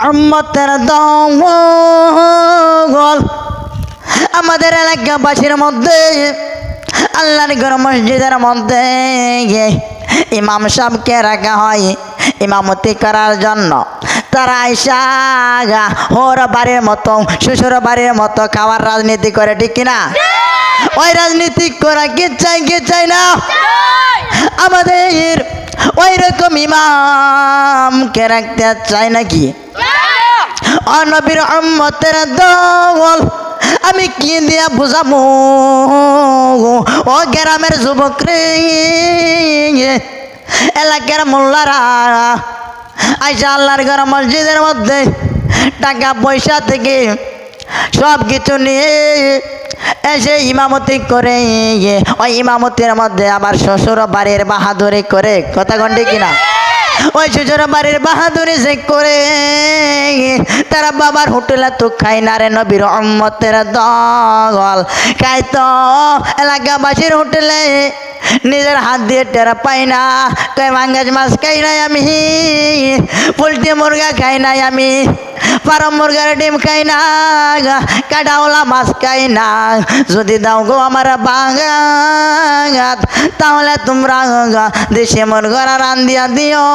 উম্মতের দল আমাদের এলাকাবাসীর মধ্যে আল্লাহর ঘর মসজিদের মধ্যে ইমাম সাহেবকে রাখা হয় ইমামতি করার জন্য। তারা আইসা ওর বাড়ির মতো শ্বশুর বাড়ির মতো খাওয়ার রাজনীতি করে, ঠিক কিনা? ওই রাজনীতি করা কে চাই না? আমাদের ওই রকম ইমামকে রাখতে চাই নাকি? ও নবীর উম্মতের দল আমি কি দিয়া বুঝাবো ও গ্রামের যুবক রে, এলাকার মোল্লারা আইসা আল্লাহর ঘর মসজিদের মধ্যে টাকা পয়সা থেকে সব কিছু নিয়ে এসে ইমামতি করে, ওই ইমামতির মধ্যে আবার শ্বশুর বাড়ির বাহাদুরি করে, কথা কন্ডি কিনা? ওই শ্বশুর বাড়ির বাহাদুরি যে করে তারা বাবার হোটেলে তো খাই না রে নবীর উম্মতের দল, খাই তো এলাকাবাসীর হোটেলে নিজের হাত দিয়ে টেরা পাই না। কই মাঙ্গাস মাছ খাই নাই আমি, পোলট্রি মুরগা খাই নাই আমি, ফার্ম মুরগার ডিম খাই না, কাটাওয়ালা মাছ খাই না। যদি দাও গো আমার বাগাত তাহলে তোমরা দেশি মুরগার রান্ধিয়া দিও,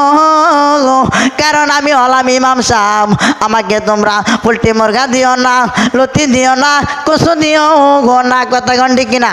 কারণ আমি হলাম ইমাম সাহেব। আমাকে তোমরা পোলট্রি মুরগা দিও না, লতি দিও না, কচু দিও গো না, কথা গন্ডি কিনা?